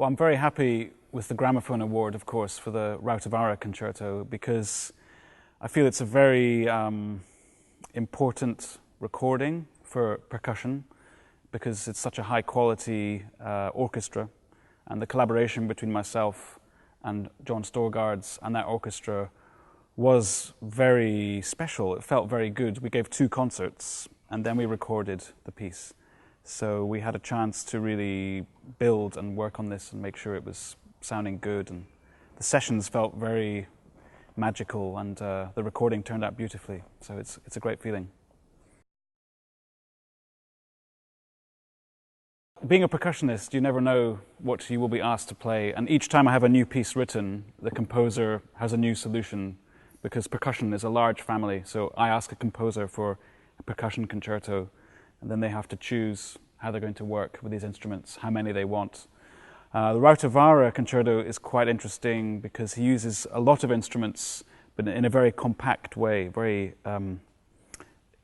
Well, I'm very happy with the Gramophone Award, of course, for the Rautavaara concerto, because I feel it's a very important recording for percussion, because it's such a high-quality orchestra, and the collaboration between myself and John Storgaards and that orchestra was very special. It felt very good. We gave 2 concerts, and then we recorded the piece. So we had a chance to really build and work on this and make sure it was sounding good. And the sessions felt very magical, and the recording turned out beautifully. So it's a great feeling. Being a percussionist, you never know what you will be asked to play. And each time I have a new piece written, the composer has a new solution, because percussion is a large family. So I ask a composer for a percussion concerto, and then they have to choose how they're going to work with these instruments, how many they want. The Rautavaara concerto is quite interesting because he uses a lot of instruments, but in a very compact way, very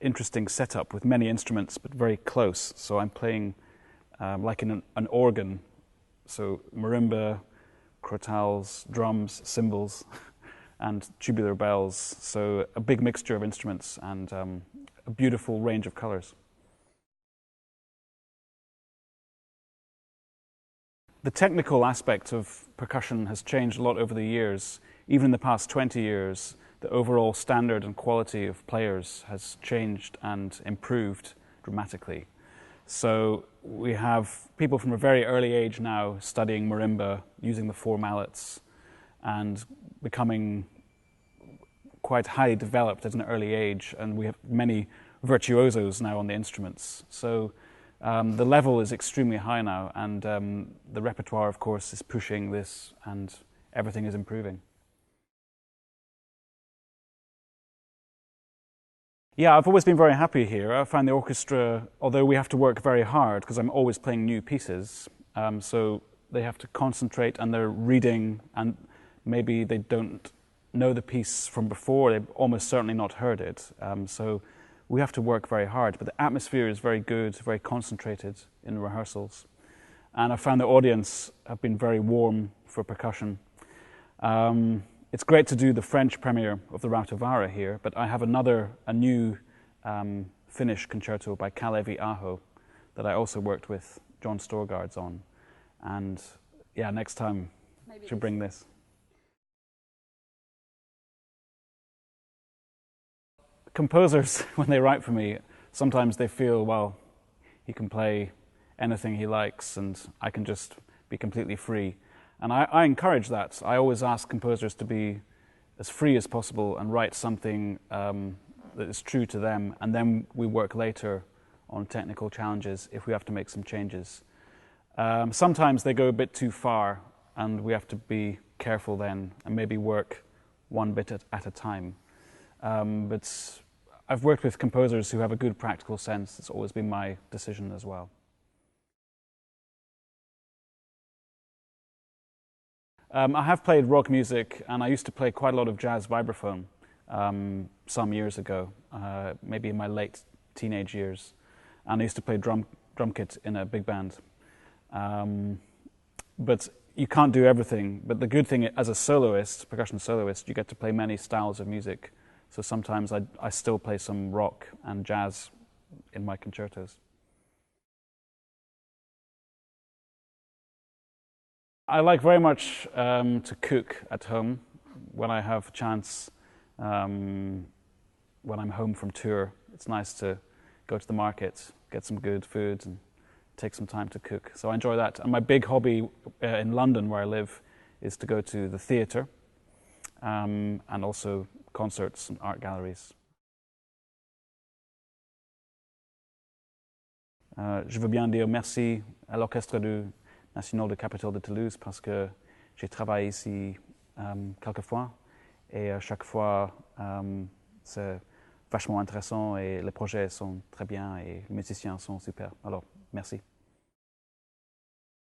interesting setup with many instruments, but very close. So I'm playing like in an organ, so marimba, crotales, drums, cymbals, and tubular bells. So a big mixture of instruments and a beautiful range of colors. The technical aspect of percussion has changed a lot over the years. Even in the past 20 years, the overall standard and quality of players has changed and improved dramatically. So we have people from a very early age now studying marimba, using the 4 mallets, and becoming quite highly developed at an early age. And we have many virtuosos now on the instruments. So the level is extremely high now, and the repertoire, of course, is pushing this, and everything is improving. Yeah, I've always been very happy here. I find the orchestra, although we have to work very hard, because I'm always playing new pieces, so they have to concentrate, and they're reading, and maybe they don't know the piece from before, they've almost certainly not heard it. So we have to work very hard, but the atmosphere is very good, very concentrated in rehearsals. And I found the audience have been very warm for percussion. It's great to do the French premiere of the Rautavaara here, but I have a new Finnish concerto by Halle aux that I also worked with John Storgaards on. And yeah, next time I should bring this. Composers, when they write for me, sometimes they feel, well, he can play anything he likes and I can just be completely free. And I encourage that. I always ask composers to be as free as possible and write something that is true to them, and then we work later on technical challenges if we have to make some changes. Sometimes they go a bit too far, and we have to be careful then and maybe work one bit at a time. But I've worked with composers who have a good practical sense. It's always been my decision as well. I have played rock music, and I used to play quite a lot of jazz vibraphone some years ago, maybe in my late teenage years. And I used to play drum kit in a big band. But you can't do everything. But the good thing, as a soloist, percussion soloist, you get to play many styles of music. So sometimes I still play some rock and jazz in my concertos. I like very much to cook at home when I have a chance, when I'm home from tour. It's nice to go to the market, get some good food and take some time to cook. So I enjoy that. And my big hobby in London, where I live, is to go to the theatre and also concerts and art galleries. Je veux bien dire merci à l'Orchestre National de Capitole de Toulouse parce que j'ai travaillé ici quelques fois et chaque fois c'est vachement intéressant et les projets sont très bien et les musiciens sont super. Alors, merci.